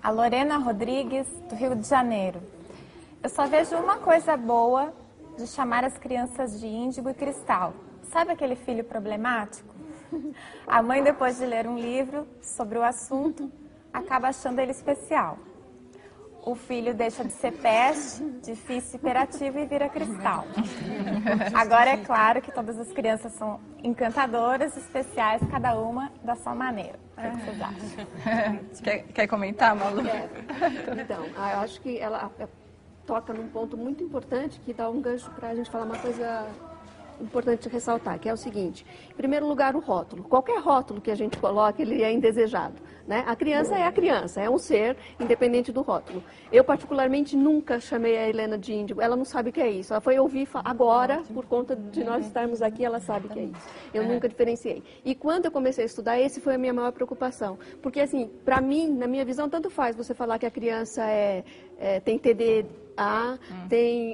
A Lorena Rodrigues, do Rio de Janeiro. Eu só vejo uma coisa boa de chamar as crianças de Índigo e Cristal. Sabe aquele filho problemático? A mãe, depois de ler um livro sobre o assunto, acaba achando ele especial. O filho deixa de ser peste, difícil, hiperativo e vira cristal. Agora é claro que todas as crianças são encantadoras, especiais, cada uma da sua maneira. O que vocês acham? Quer comentar, Malu? Então, eu acho que ela toca num ponto muito importante que dá um gancho para a gente falar uma coisa importante ressaltar, que é o seguinte: em primeiro lugar, o rótulo. Qualquer rótulo que a gente coloque, ele é indesejado, né? A criança é a criança, é um ser independente do rótulo. Eu, particularmente, nunca chamei a Helena de índigo. Ela não sabe o que é isso. Ela foi ouvir agora, por conta de nós estarmos aqui, ela sabe o que é isso. Eu nunca diferenciei. E quando eu comecei a estudar, esse foi a minha maior preocupação. Porque, assim, para mim, na minha visão, tanto faz você falar que a criança tem TDA,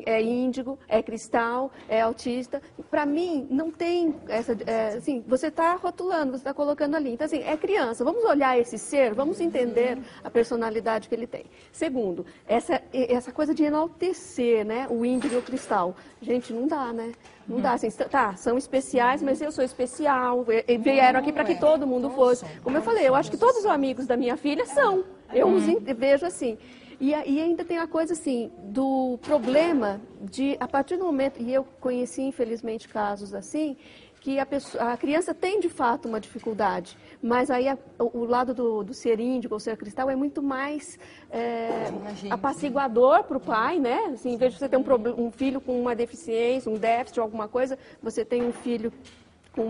é índigo, é cristal, é autista. Para mim, não tem essa... assim, você está rotulando, você está colocando ali. Então, assim, é criança. Vamos olhar esse ser, vamos entender a personalidade que ele tem. Segundo, essa coisa de enaltecer, né, o índigo e o cristal. Gente, não dá, né? Não dá, assim, tá, são especiais, mas eu sou especial. Vieram aqui para que todo mundo fosse. Como eu falei, eu acho que todos os amigos da minha filha são. Eu os vejo assim. E ainda tem a coisa assim, do problema de, a partir do momento, e eu conheci infelizmente casos assim, que a criança tem de fato uma dificuldade, mas aí o lado do ser índigo ou ser cristal é muito mais apaciguador para o pai, né? Assim, em vez de você ter um filho com uma deficiência, um déficit ou alguma coisa, você tem um filho com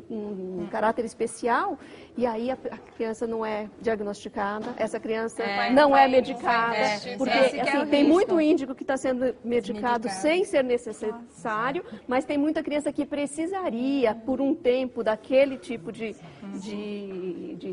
um caráter especial, e aí a criança não é diagnosticada, essa criança não é medicada, porque assim, tem muito índigo que está sendo medicado sem ser necessário, mas tem muita criança que precisaria, por um tempo, daquele tipo de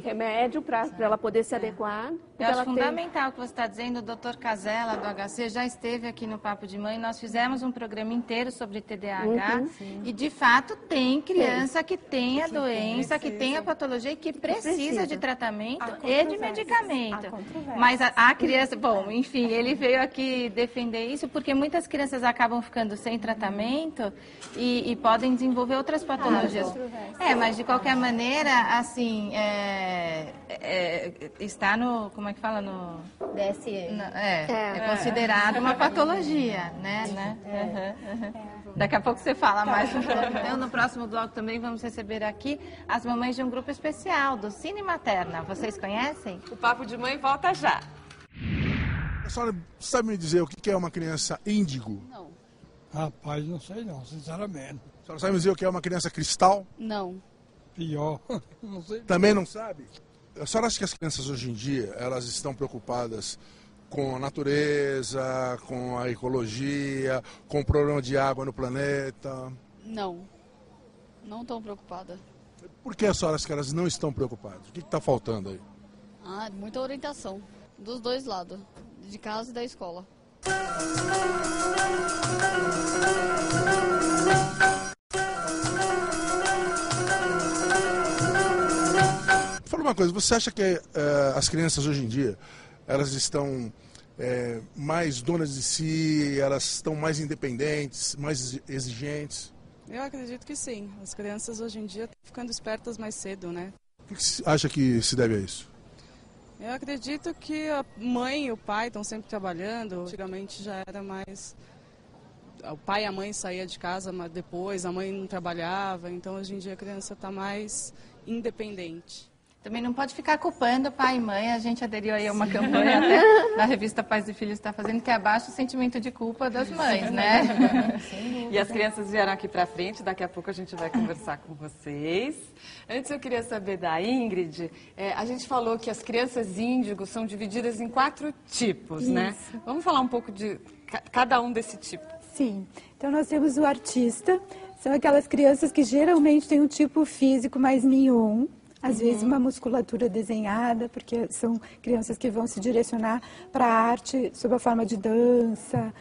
remédio para ela poder se adequar. Eu acho fundamental o que você está dizendo. O Dr. Casella, do HC, já esteve aqui no Papo de Mãe. Nós fizemos um programa inteiro sobre TDAH e, de fato, tem criança que tem a doença, que tem a patologia e que precisa de tratamento e de medicamento. Mas a criança, bom, enfim, ele veio aqui defender isso porque muitas crianças acabam ficando sem tratamento e podem desenvolver outras patologias. Mas de qualquer maneira, assim, está no, como é que fala? No DSM. É considerado uma patologia, né? Daqui a pouco você fala mais um pouco. Então, no próximo bloco também vamos receber aqui as mamães de um grupo especial, do Cine Materna. Vocês conhecem? O Papo de Mãe volta já. A senhora sabe me dizer o que é uma criança índigo? Não. Rapaz, não sei não, sinceramente. A senhora sabe me dizer o que é uma criança cristal? Não. Pior, não sei. Também não sabe? A senhora acha que as crianças hoje em dia, elas estão preocupadas com a natureza, com a ecologia, com o problema de água no planeta? Não. Não estão preocupadas. Por que a senhora acha que elas não estão preocupadas? O que está faltando aí? Muita orientação. Dos dois lados. De casa e da escola. Fala uma coisa, você acha que as crianças hoje em dia, elas estão mais donas de si, elas estão mais independentes, mais exigentes? Eu acredito que sim. As crianças hoje em dia estão ficando espertas mais cedo, né? O que você acha que se deve a isso? Eu acredito que a mãe e o pai estão sempre trabalhando. Antigamente já era mais... O pai e a mãe saíam de casa, mas depois a mãe não trabalhava. Então, hoje em dia, a criança está mais independente. Também não pode ficar culpando pai e mãe. A gente aderiu aí a uma campanha até da revista Pais e Filhos está fazendo, que abaixa o sentimento de culpa das mães, né? E as crianças vieram aqui para frente, daqui a pouco a gente vai conversar com vocês. Antes eu queria saber da Ingrid, a gente falou que as crianças índigo são divididas em 4 tipos, né? Vamos falar um pouco de cada um desse tipo. Sim, então nós temos o artista, são aquelas crianças que geralmente têm um tipo físico mais mignon, às vezes uma musculatura desenhada, porque são crianças que vão se direcionar para a arte sob a forma de dança.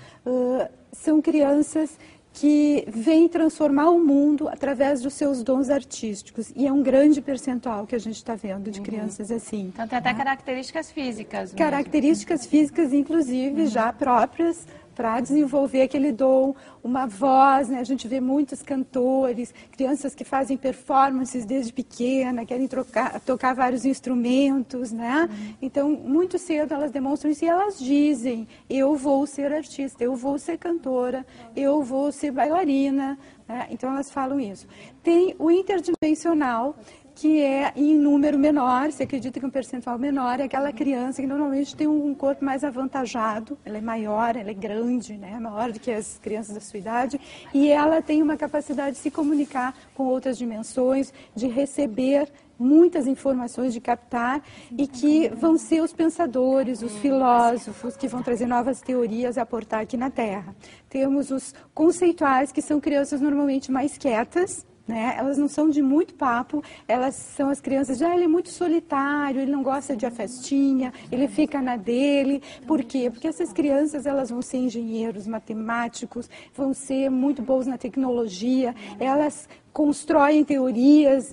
São crianças que vêm transformar o mundo através dos seus dons artísticos. E é um grande percentual que a gente está vendo de crianças assim. Então tem até características físicas. Características físicas, inclusive, já próprias para desenvolver aquele dom, uma voz, né? A gente vê muitos cantores, crianças que fazem performances desde pequena, querem tocar vários instrumentos, né? Então, muito cedo elas demonstram isso e elas dizem, eu vou ser artista, eu vou ser cantora, eu vou ser bailarina, né? Então elas falam isso. Tem o interdimensional, que é em número menor, se acredita que um percentual menor, é aquela criança que normalmente tem um corpo mais avantajado, ela é maior, ela é grande, né, maior do que as crianças da sua idade, e ela tem uma capacidade de se comunicar com outras dimensões, de receber muitas informações, de captar, e que vão ser os pensadores, os filósofos, que vão trazer novas teorias a aportar aqui na Terra. Temos os conceituais, que são crianças normalmente mais quietas, né? Elas não são de muito papo, elas são as crianças, ele é muito solitário, ele não gosta de a festinha, ele fica na dele. Por quê? Porque essas crianças elas vão ser engenheiros, matemáticos, vão ser muito boas na tecnologia, elas constroem teorias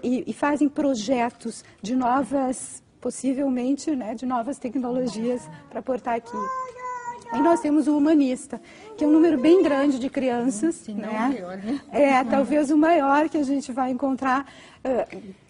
e fazem projetos de novas, possivelmente, né, de novas tecnologias para aportar aqui. E nós temos o humanista, que é um número bem grande de crianças, né? Talvez o maior que a gente vai encontrar.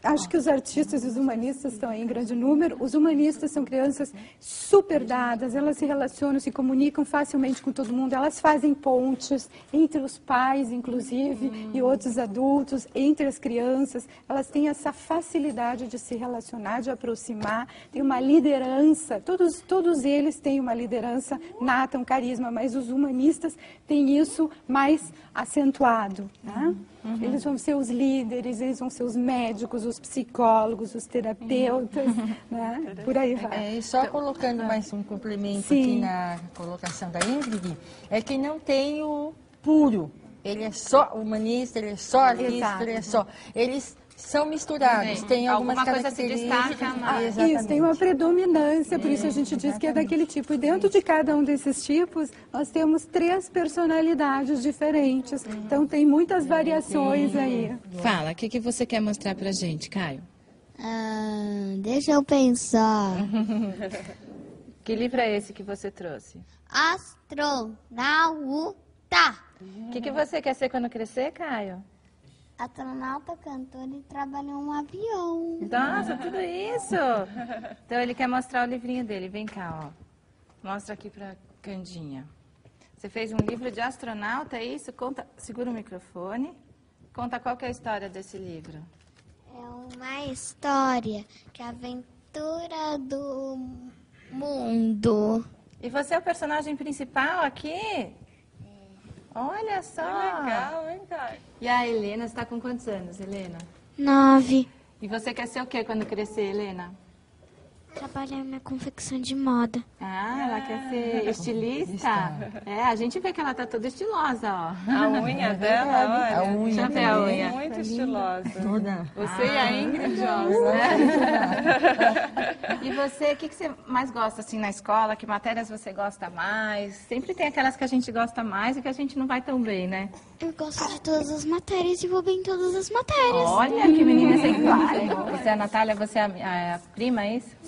Acho que os artistas e os humanistas estão aí em grande número. Os humanistas são crianças super dadas, elas se relacionam, se comunicam facilmente com todo mundo, elas fazem pontes entre os pais, inclusive, e outros adultos, entre as crianças. Elas têm essa facilidade de se relacionar, de aproximar, tem uma liderança, todos eles têm uma liderança nata, um carisma, mas os humanistas têm isso mais acentuado, né? Eles vão ser os líderes, eles vão ser os médicos, os psicólogos, os terapeutas, né? Por aí vai. E só colocando mais um complemento aqui na colocação da Ingrid, é que não tem o puro. Ele é só humanista, ele é só artista, ele é só... Eles são misturados, tem algumas características. Isso, tem uma predominância, por isso a gente diz que é daquele tipo. E dentro de cada um desses tipos, nós temos 3 personalidades diferentes. Então tem muitas variações aí. Fala, o que você quer mostrar pra gente, Caio? Deixa eu pensar. Que livro é esse que você trouxe? Astronauta. O que você quer ser quando crescer, Caio? Astronauta, cantor e trabalha em um avião. Nossa, tudo isso! Então ele quer mostrar o livrinho dele. Vem cá, ó. Mostra aqui pra Candinha. Você fez um livro de astronauta, é isso? Conta, segura o microfone. Conta qual que é a história desse livro. É uma história que é a aventura do mundo. E você é o personagem principal aqui? Olha só! Que legal, hein, Caio? E a Helena, você está com quantos anos, Helena? 9. E você quer ser o que quando crescer, Helena? Trabalhar na confecção de moda. Ah, ela quer ser estilista? A gente vê que ela tá toda estilosa, ó. A unha dela, olha. A unha. Deixa eu ver a unha. Muito estilosa. Toda. Você e a Ingrid, ó. E você, o que você mais gosta, assim, na escola? Que matérias você gosta mais? Sempre tem aquelas que a gente gosta mais e que a gente não vai tão bem, né? Eu gosto de todas as matérias e vou bem em todas as matérias. Olha, que menina exemplar. Você é a Natália, você é a prima, é isso?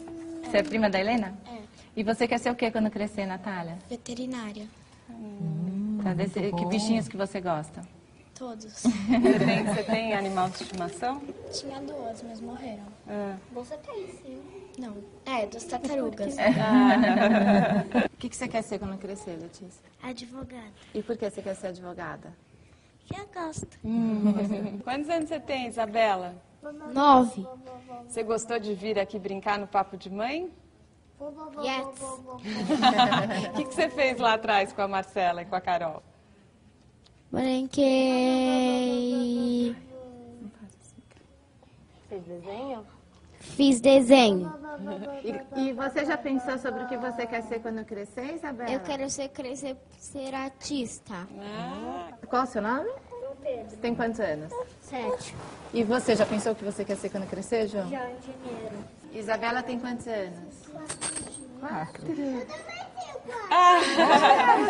Você é prima da Helena? É. E você quer ser o que quando crescer, Natália? Veterinária. Que bichinhos que você gosta? Todos. Você tem animal de estimação? Tinha 2, mas morreram. Você tem, sim. Não. É, das tartarugas. O que você quer ser quando crescer, Letícia? Advogada. E por que você quer ser advogada? Já gosto. Quantos anos você tem, Isabela? 9. Você gostou de vir aqui brincar no Papo de Mãe? Yes. O que você fez lá atrás com a Marcela e com a Carol? Brinquei. Fez desenho? Fiz desenho. E você já pensou sobre o que você quer ser quando crescer, Isabela? Eu quero ser artista. Qual o seu nome? Você tem quantos anos? 7. E você já pensou o que você quer ser quando crescer, João? Já, engenheiro. Isabela tem quantos anos? 4.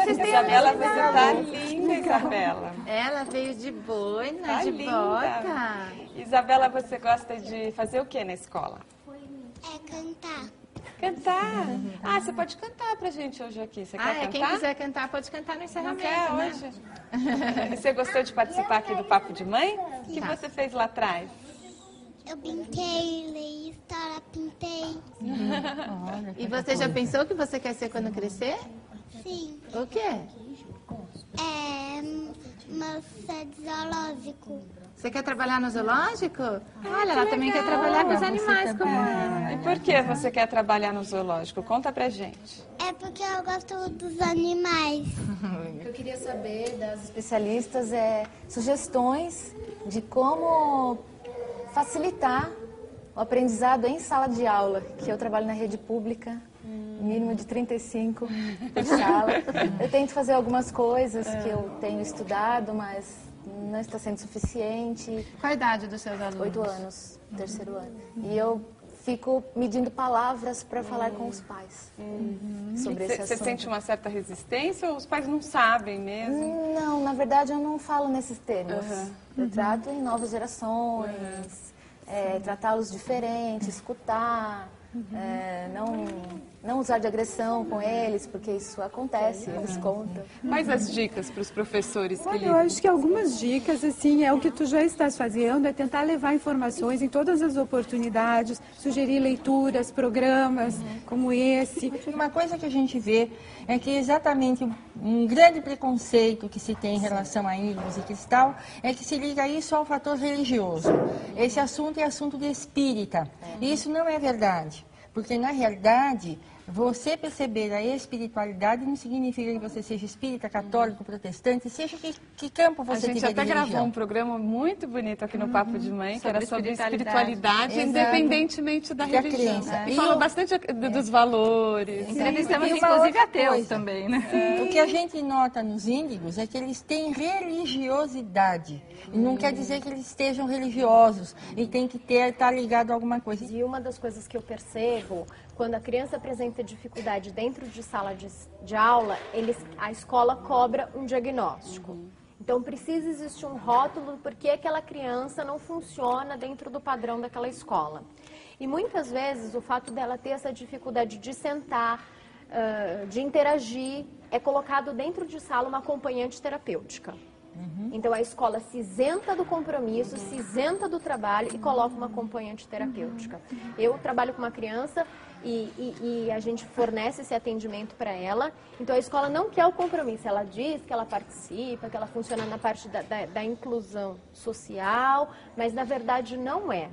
Isabela, você tá linda, Isabela. Ela veio de boina, Tá de linda. bota. Isabela, você gosta de fazer o que na escola? É cantar. Cantar? Ah, você pode cantar pra gente hoje aqui. Você quer cantar? Quem quiser cantar, pode cantar no Não encerramento, quer né? hoje? E você gostou de participar aqui do Papo de Mãe? O que você fez lá atrás? Eu pintei, li história, pintei. E você já pensou o que você quer ser quando crescer? Sim. O quê? É moça de zoológico. Você quer trabalhar no zoológico? Olha, ela também quer trabalhar com os animais como ela. E por que você quer trabalhar no zoológico? Conta pra gente. É porque eu gosto dos animais. O que eu queria saber das especialistas é sugestões de como facilitar o aprendizado em sala de aula, que eu trabalho na rede pública, mínimo de 35 por sala. Eu tento fazer algumas coisas que eu tenho estudado, mas não está sendo suficiente. Qual a idade dos seus alunos? 8 anos, terceiro ano. E eu fico medindo palavras para falar com os pais sobre esse assunto. Você sente uma certa resistência ou os pais não sabem mesmo? Não, na verdade eu não falo nesses termos. Eu trato em novas gerações, tratá-los diferente, escutar, não usar de agressão com eles, porque isso acontece, eles contam. Quais as dicas para os professores que Olha, eu acho que algumas dicas, assim, é o que tu já estás fazendo, é tentar levar informações em todas as oportunidades, sugerir leituras, programas como esse. Uma coisa que a gente vê é que exatamente um grande preconceito que se tem em relação a índicos e cristal é que se liga isso ao fator religioso. Esse assunto é assunto de espírita. E isso não é verdade, porque na realidade você perceber a espiritualidade não significa que você seja espírita, católico, protestante, seja que campo você tiver de religião. A gente até gravou um programa muito bonito aqui no Papo de Mãe, que era sobre espiritualidade, Exato. independentemente da religião. E falou bastante dos valores. Entrevistamos E uma inclusive outra ateus coisa. também, né? O que a gente nota nos índigos é que eles têm religiosidade. E não quer dizer que eles estejam religiosos. E tem que estar ligado a alguma coisa. E uma das coisas que eu percebo, quando a criança apresenta dificuldade dentro de sala de aula, a escola cobra um diagnóstico. Então, precisa existir um rótulo porque aquela criança não funciona dentro do padrão daquela escola. E muitas vezes o fato dela ter essa dificuldade de sentar, de interagir, é colocado dentro de sala uma acompanhante terapêutica. Então, a escola se isenta do compromisso, se isenta do trabalho e coloca uma acompanhante terapêutica. Eu trabalho com uma criança e a gente fornece esse atendimento para ela. Então, a escola não quer o compromisso. Ela diz que ela participa, que ela funciona na parte da inclusão social, mas, na verdade, não é.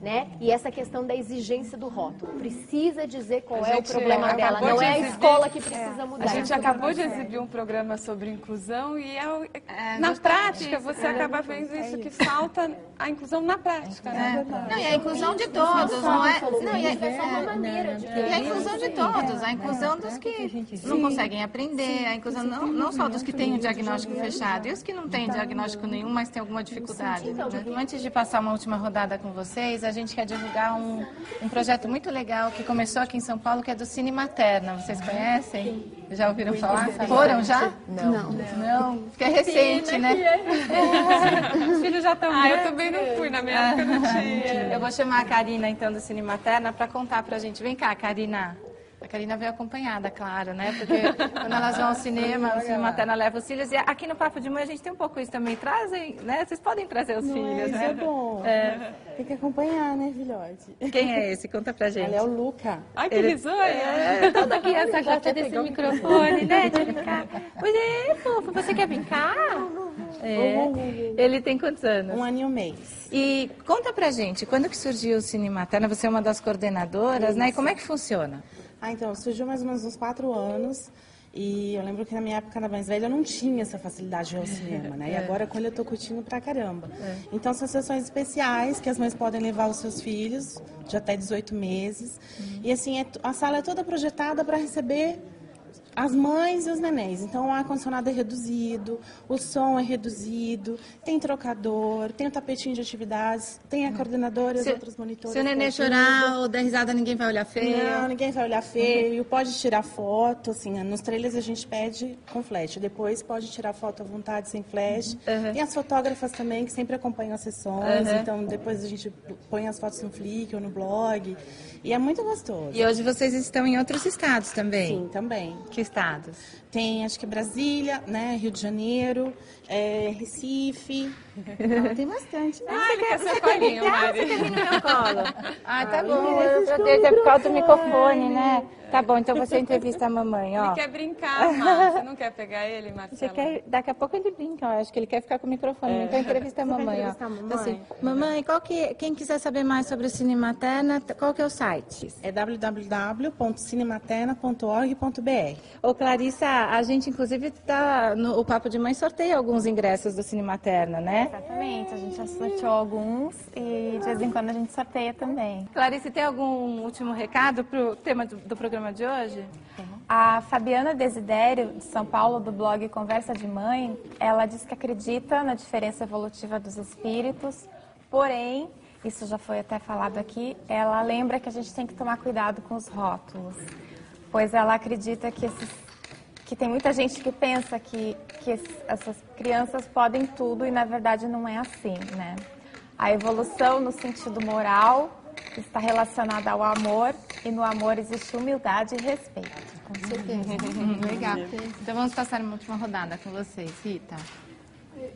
Né? E essa questão da exigência do rótulo. Precisa dizer qual é o problema dela. Não é a escola que precisa mudar. A gente acabou de exibir um programa sobre inclusão e na prática você acaba vendo isso, que falta a inclusão na prática. Né? Não, e a inclusão de todos, não é? Não, e a inclusão de todos, a inclusão dos que não conseguem aprender, a inclusão não só dos que têm o diagnóstico fechado, e os que não têm diagnóstico nenhum, mas têm alguma dificuldade. Né? Antes de passar uma última rodada com vocês, a gente quer divulgar um projeto muito legal que começou aqui em São Paulo, que é do Cine Materna. Vocês conhecem? Já ouviram falar? Foram já? Não. Porque é recente, né? Os filhos já estão. Eu também não fui, na minha época não tinha. Eu vou chamar a Karina, então, do Cine Materna, para contar pra gente. Vem cá, Karina. A Karina veio acompanhada, claro, né? Porque quando elas vão ao cinema, o Cine Materna leva os filhos. E aqui no Papo de Mãe a gente tem um pouco isso também. Trazem, né? Vocês podem trazer os filhos, né? Isso é bom. Tem que acompanhar, né, filhote? Quem é esse? Conta pra gente. Ele é o Luca. Ai, que risonha! Toda criança gosta desse microfone, né, de brincar. Oi, fofo, você quer brincar? Ele tem quantos anos? 1 ano e 1 mês. E conta pra gente, quando que surgiu o Cine Materna? Você é uma das coordenadoras, né? E como é que funciona? Então, surgiu mais ou menos uns 4 anos. E eu lembro que na minha época, na mais velha, eu não tinha essa facilidade de ir ao cinema, né? E agora, com ele, eu tô curtindo pra caramba. Então, são sessões especiais que as mães podem levar os seus filhos, de até 18 meses. E, assim, a sala é toda projetada para receber as mães e os nenéns. Então, o ar-condicionado é reduzido, o som é reduzido, tem trocador, tem o tapetinho de atividades, tem a coordenadora e os outros monitores. Se o nenê chorar ou der risada, ninguém vai olhar feio? Não, ninguém vai olhar feio. Pode tirar foto, assim, nos trailers a gente pede com flash. Depois pode tirar foto à vontade, sem flash. Tem as fotógrafas também, que sempre acompanham as sessões. Então, depois a gente põe as fotos no Flickr ou no blog. E é muito gostoso. E hoje vocês estão em outros estados também? Sim, também. Que estados? Tem, acho que Brasília, né, Rio de Janeiro, Recife. Tem bastante. Ah, ele quer seu colinho, Mari. Você quer vir no meu colo? Ah, tá bom. Eu protege é por causa do microfone, né? Tá bom, então você entrevista a mamãe, ó. Ele quer brincar, Mar. Você não quer pegar ele, Marcela? Daqui a pouco ele brinca, ó. Acho que ele quer ficar com o microfone. Então entrevista a mamãe, ó. Então, assim, mamãe, quem quiser saber mais sobre o Cine Materna, qual que é o site? É www.cinematerna.org.br. Ô, Clarissa, a gente inclusive tá o Papo de Mãe sorteia alguns ingressos do Cine Materna, né? Exatamente, a gente já sorteou alguns e de vez em quando a gente sorteia também. Clarice, tem algum último recado pro tema do programa de hoje? A Fabiana Desidério, de São Paulo, do blog Conversa de Mãe, ela diz que acredita na diferença evolutiva dos espíritos, porém, isso já foi até falado aqui, ela lembra que a gente tem que tomar cuidado com os rótulos, pois ela acredita que tem muita gente que pensa que essas crianças podem tudo e, na verdade, não é assim, né? A evolução no sentido moral está relacionada ao amor e no amor existe humildade e respeito. Com certeza. Legal. Então vamos passar uma última rodada com vocês, Rita.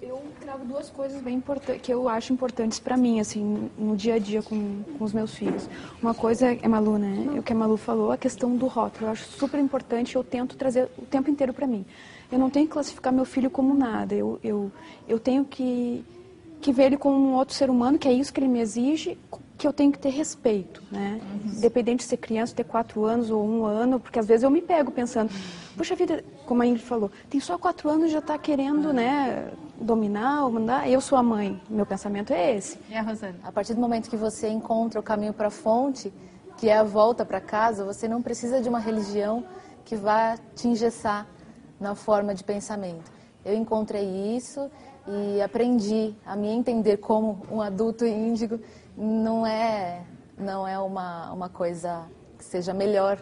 Eu trago 2 coisas bem importantes que eu acho importantes para mim, assim, no dia a dia com os meus filhos. Uma coisa é Malu, né? O que a Malu falou, a questão do rótulo. Eu acho super importante, eu tento trazer o tempo inteiro para mim. Eu não tenho que classificar meu filho como nada. Eu tenho que ver ele como um outro ser humano, que é isso que ele me exige, que eu tenho que ter respeito, né? Independente de ser criança, ter 4 anos ou 1 ano, porque às vezes eu me pego pensando, puxa vida, como a Ingrid falou, tem só 4 anos e já está querendo, né, dominar ou mandar. Eu sou a mãe, meu pensamento é esse. E a Rosana? A partir do momento que você encontra o caminho para a fonte, que é a volta para casa, você não precisa de uma religião que vá te engessar na forma de pensamento. Eu encontrei isso e aprendi a me entender como um adulto índigo. Não é uma coisa que seja melhor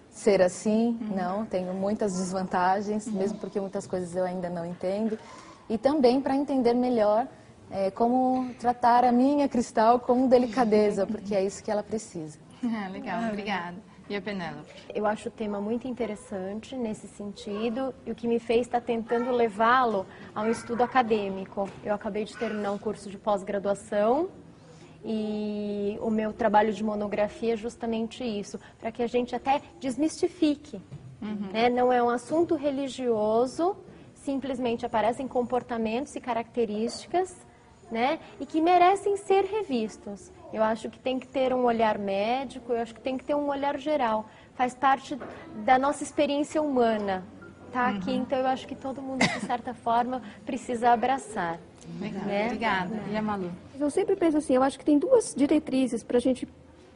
ser assim, não. Tenho muitas desvantagens, mesmo porque muitas coisas eu ainda não entendo. E também para entender melhor como tratar a minha Cristal com delicadeza, porque é isso que ela precisa. Legal, obrigada. E a Penélope? Eu acho o tema muito interessante nesse sentido e o que me fez estar tentando levá-lo a um estudo acadêmico. Eu acabei de terminar um curso de pós-graduação e o meu trabalho de monografia é justamente isso, para que a gente até desmistifique. Né? Não é um assunto religioso, simplesmente aparecem comportamentos e características, né? E que merecem ser revistos. Eu acho que tem que ter um olhar médico, eu acho que tem que ter um olhar geral. Faz parte da nossa experiência humana. Tá aqui, então eu acho que todo mundo, de certa forma, precisa abraçar. Legal, né? Obrigada. E a Malu? Eu sempre penso assim, eu acho que tem 2 diretrizes para a gente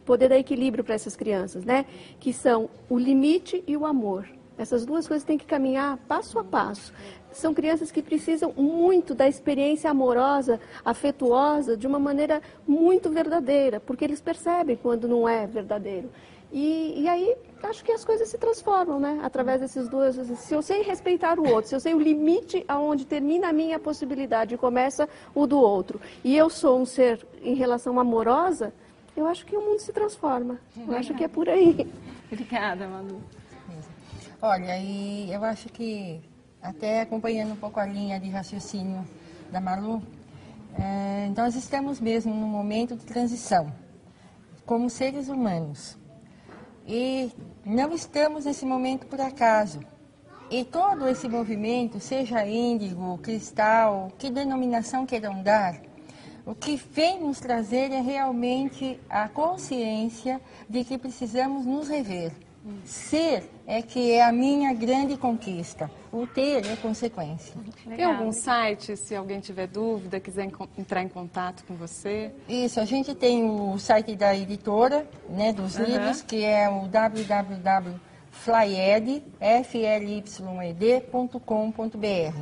poder dar equilíbrio para essas crianças, né? Que são o limite e o amor. Essas 2 coisas têm que caminhar passo a passo. São crianças que precisam muito da experiência amorosa, afetuosa, de uma maneira muito verdadeira, porque eles percebem quando não é verdadeiro. E aí, acho que as coisas se transformam, né? Através desses 2. Se eu sei respeitar o outro, se eu sei o limite aonde termina a minha possibilidade e começa o do outro, e eu sou um ser em relação amorosa, eu acho que o mundo se transforma. Eu acho que é por aí. Obrigada, Malu. Olha, e eu acho que, até acompanhando um pouco a linha de raciocínio da Malu, nós estamos mesmo num momento de transição, como seres humanos. E não estamos nesse momento por acaso. E todo esse movimento, seja índigo, cristal, que denominação queiram dar, o que vem nos trazer é realmente a consciência de que precisamos nos rever. Ser é que é a minha grande conquista. O ter é consequência. Tem algum site, se alguém tiver dúvida, quiser entrar em contato com você? Isso, a gente tem o site da editora, né, dos livros, que é o www.flyd.com.br.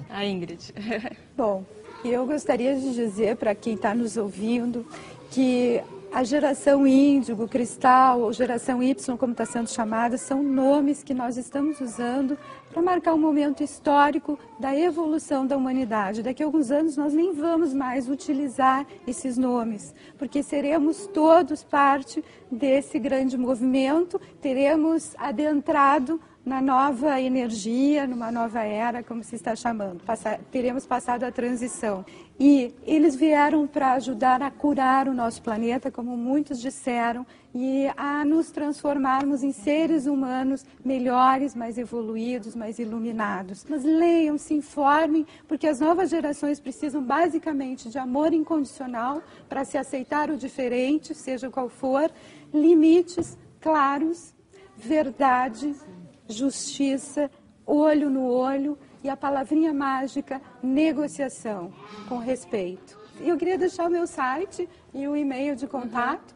A Ingrid. Bom, eu gostaria de dizer para quem está nos ouvindo que a geração índigo, cristal, ou geração Y, como está sendo chamada, são nomes que nós estamos usando para marcar um momento histórico da evolução da humanidade. Daqui a alguns anos nós nem vamos mais utilizar esses nomes, porque seremos todos parte desse grande movimento, teremos adentrado na nova energia, numa nova era, como se está chamando. Teremos passado a transição. E eles vieram para ajudar a curar o nosso planeta, como muitos disseram, e a nos transformarmos em seres humanos melhores, mais evoluídos, mais iluminados. Mas leiam, se informem, porque as novas gerações precisam basicamente de amor incondicional para se aceitar o diferente, seja qual for, limites claros, verdade, justiça, olho no olho e a palavrinha mágica, negociação, com respeito. Eu queria deixar o meu site e o e-mail de contato.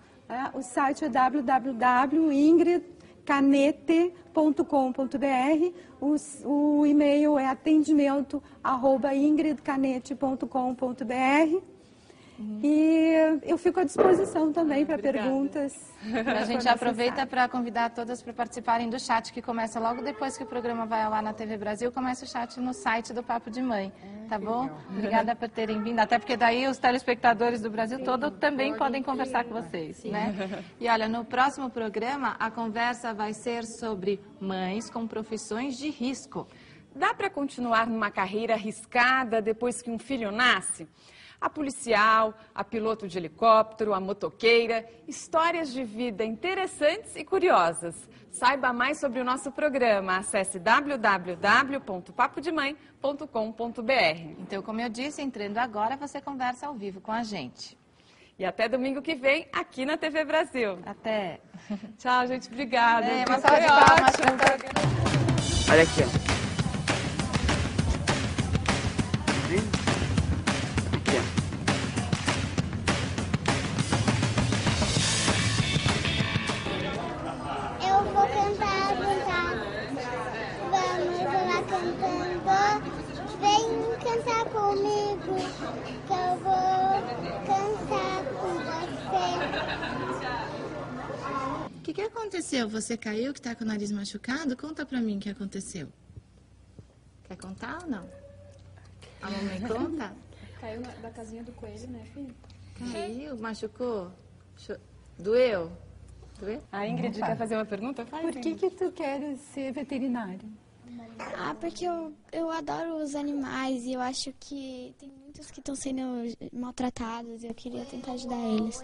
O site é www.ingridcanete.com.br. O e-mail é atendimento@ingridcanete.com.br. E eu fico à disposição também para perguntas. A gente aproveita para convidar todas para participarem do chat, que começa logo depois que o programa vai ao ar na TV Brasil. Começa o chat no site do Papo de Mãe, tá bom? Obrigada por terem vindo, até porque daí os telespectadores do Brasil todo também podem conversar com vocês, né? E olha, no próximo programa a conversa vai ser sobre mães com profissões de risco. Dá para continuar numa carreira arriscada depois que um filho nasce? A policial, a piloto de helicóptero, a motoqueira, histórias de vida interessantes e curiosas. Saiba mais sobre o nosso programa. Acesse www.papodemãe.com.br. Então, como eu disse, entrando agora, você conversa ao vivo com a gente. E até domingo que vem, aqui na TV Brasil. Até. Tchau, gente. Obrigada. Uma salva de palmas. Olha aqui, ó. Vem cantar comigo, que eu vou cantar com você. O que aconteceu? Você caiu, que tá com o nariz machucado? Conta pra mim o que aconteceu. Quer contar ou não? A mamãe conta? Caiu da casinha do coelho, né, filho? Caiu, machucou? Doeu? Doeu? A Ingrid quer fazer uma pergunta? Por que tu queres ser veterinário? Porque eu adoro os animais e eu acho que tem muitos que estão sendo maltratados e eu queria tentar ajudar eles.